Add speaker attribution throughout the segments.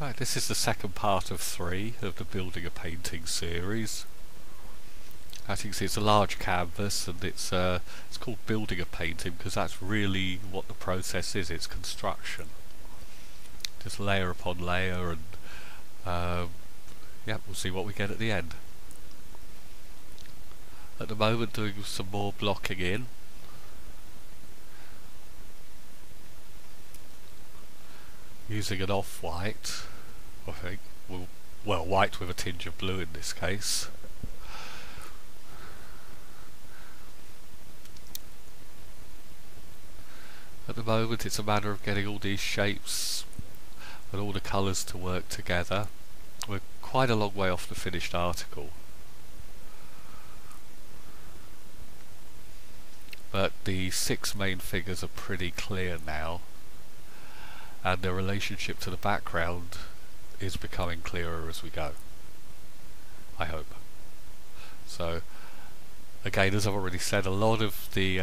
Speaker 1: Right, this is the second part of 3 of the Building a Painting series. As you can see, it's a large canvas, and it's called Building a Painting because that's really what the process is. It's construction, just layer upon layer, and yeah, we'll see what we get at the end. At the moment, doing some more blocking in. Using an off-white, I think. Well, white with a tinge of blue in this case. At the moment, it's a matter of getting all these shapes and all the colours to work together. We're quite a long way off the finished article, but the 6 main figures are pretty clear now, and their relationship to the background is becoming clearer as we go, I hope. So again, as I've already said, a lot of the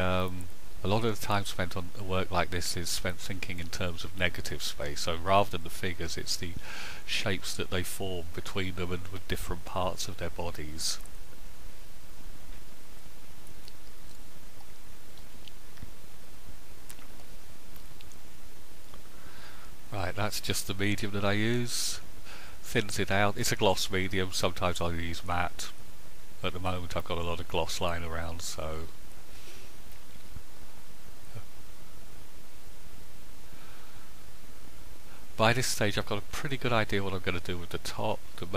Speaker 1: time spent on a work like this is spent thinking in terms of negative space. So rather than the figures, it's the shapes that they form between them and with different parts of their bodies. Right, that's just the medium that I use. Thins it out. It's a gloss medium. Sometimes I use matte. At the moment I've got a lot of gloss lying around, so by this stage I've got a pretty good idea what I'm going to do with the top, the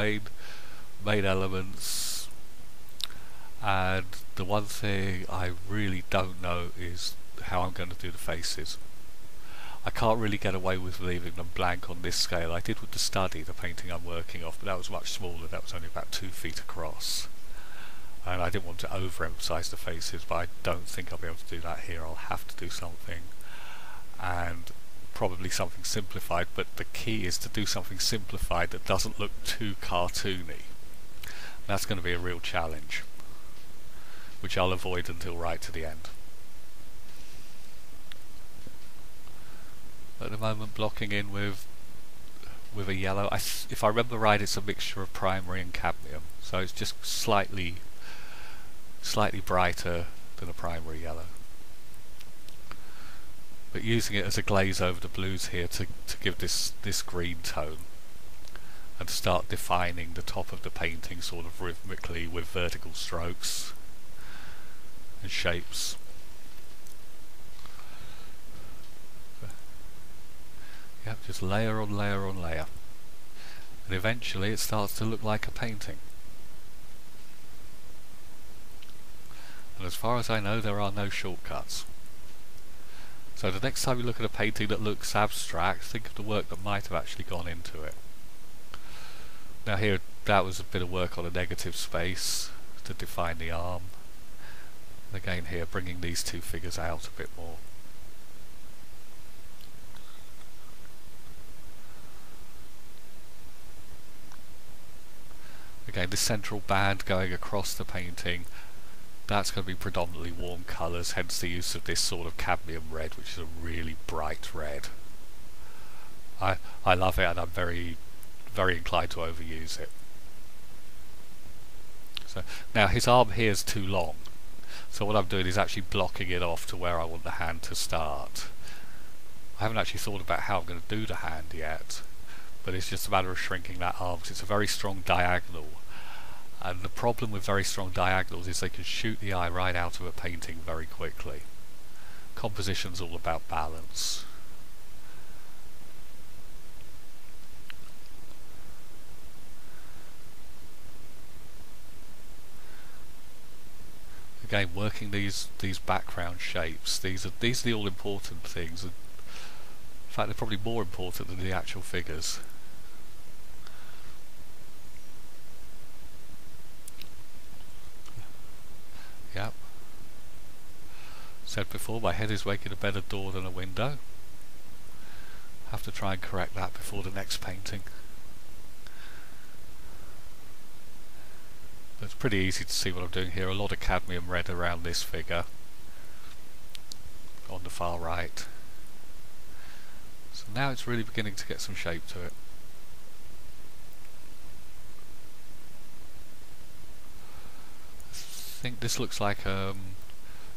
Speaker 1: main elements, and the one thing I really don't know is how I'm going to do the faces. I can't really get away with leaving them blank on this scale. I did with the study, the painting I'm working off, but that was much smaller. That was only about 2 feet across, and I didn't want to overemphasize the faces, but I don't think I'll be able to do that here. I'll have to do something, and probably something simplified, but the key is to do something simplified that doesn't look too cartoony. That's going to be a real challenge, which I'll avoid until right to the end. At the moment, blocking in with a yellow. If I remember right, it's a mixture of primary and cadmium, so it's just slightly brighter than a primary yellow. But using it as a glaze over the blues here to give this green tone, and start defining the top of the painting sort of rhythmically with vertical strokes and shapes. Yep, just layer on layer on layer, and eventually it starts to look like a painting. And as far as I know, there are no shortcuts. So the next time you look at a painting that looks abstract, think of the work that might have actually gone into it. Now here, that was a bit of work on a negative space to define the arm. And again here, bringing these 2 figures out a bit more. Again, this central band going across the painting, that's going to be predominantly warm colours, hence the use of this sort of cadmium red, which is a really bright red. I love it, and I'm very inclined to overuse it. So now his arm here is too long, so what I'm doing is actually blocking it off to where I want the hand to start. I haven't actually thought about how I'm going to do the hand yet, but it's just a matter of shrinking that arm, because it's a very strong diagonal. And the problem with very strong diagonals is they can shoot the eye right out of a painting very quickly. Composition's all about balance. Again, working these background shapes. These are the all important things. In fact, they're probably more important than the actual figures. Yep. Said before, my head is making a better door than a window. Have to try and correct that before the next painting. But it's pretty easy to see what I'm doing here. A lot of cadmium red around this figure on the far right. So now it's really beginning to get some shape to it. think this looks like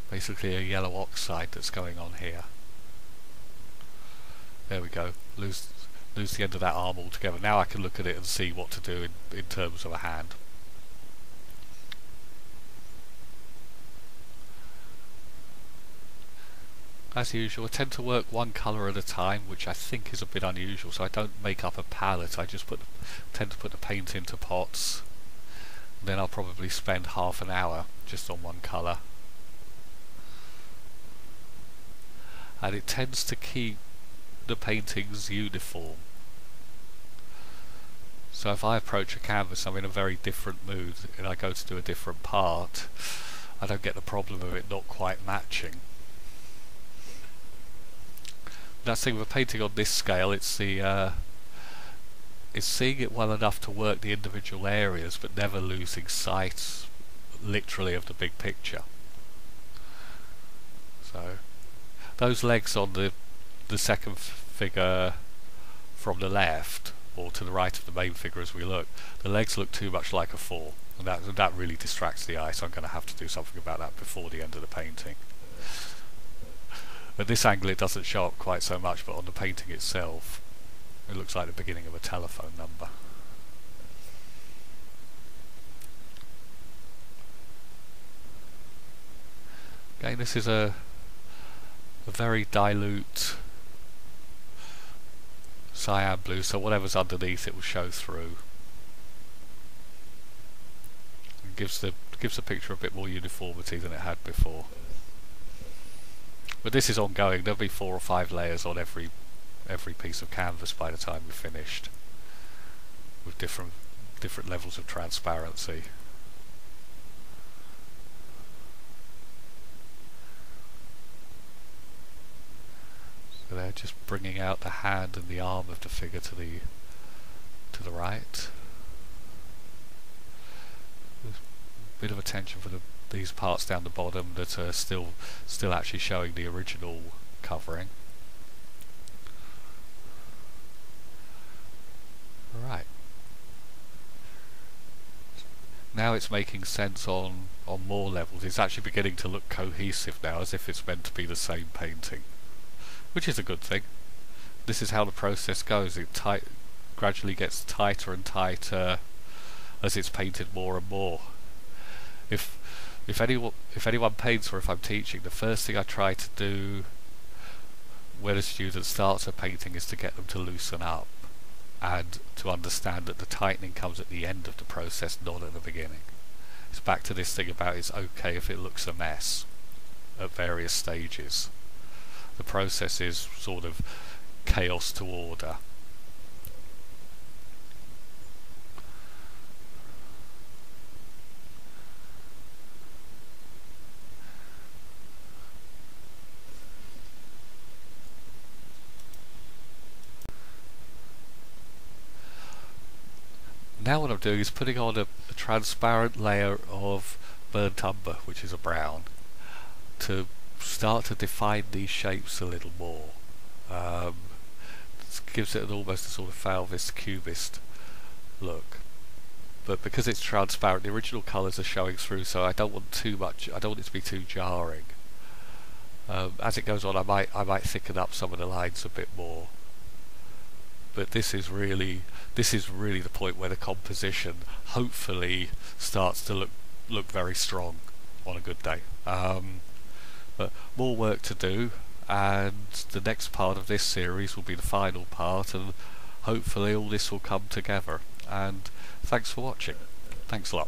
Speaker 1: basically a yellow oxide that's going on here. There we go. Lose the end of that arm altogether. Now I can look at it and see what to do in terms of a hand. As usual, I tend to work one colour at a time, which I think is a bit unusual, so I don't make up a palette. I just tend to put the paint into pots. Then I'll probably spend half an hour just on one colour. And it tends to keep the paintings uniform. So if I approach a canvas, I'm in a very different mood and I go to do a different part, I don't get the problem of it not quite matching. That's the thing with a painting on this scale, it's seeing it well enough to work the individual areas but never losing sight literally of the big picture. So those legs on the second figure from the left, or to the right of the main figure as we look, the legs look too much like a fall, and that really distracts the eye, so I'm going to have to do something about that before the end of the painting. At this angle it doesn't show up quite so much, but on the painting itself it looks like the beginning of a telephone number. Again, this is a very dilute cyan blue, so whatever's underneath it will show through. It gives the picture a bit more uniformity than it had before. But this is ongoing. There'll be 4 or 5 layers on every piece of canvas by the time we're finished, with different levels of transparency. So they're just bringing out the hand and the arm of the figure to the right. There's a bit of attention for these parts down the bottom that are still actually showing the original covering. Right. Now it's making sense on more levels. It's actually beginning to look cohesive now, as if it's meant to be the same painting, which is a good thing. This is how the process goes. It gradually gets tighter and tighter as it's painted more and more. If anyone paints, or if I'm teaching, the first thing I try to do when a student starts a painting is to get them to loosen up and to understand that the tightening comes at the end of the process, not at the beginning. It's back to this thing about it's okay if it looks a mess at various stages. The process is sort of chaos to order. Now what I'm doing is putting on a transparent layer of burnt umber, which is a brown, to start to define these shapes a little more. This gives it almost a sort of Fauvist cubist look. But because it's transparent, the original colours are showing through, so I don't want too much. I don't want it to be too jarring. As it goes on, I might thicken up some of the lines a bit more. But this is really the point where the composition hopefully starts to look very strong on a good day. But more work to do, and the next part of this series will be the final part, and hopefully all this will come together. And thanks for watching. Thanks a lot.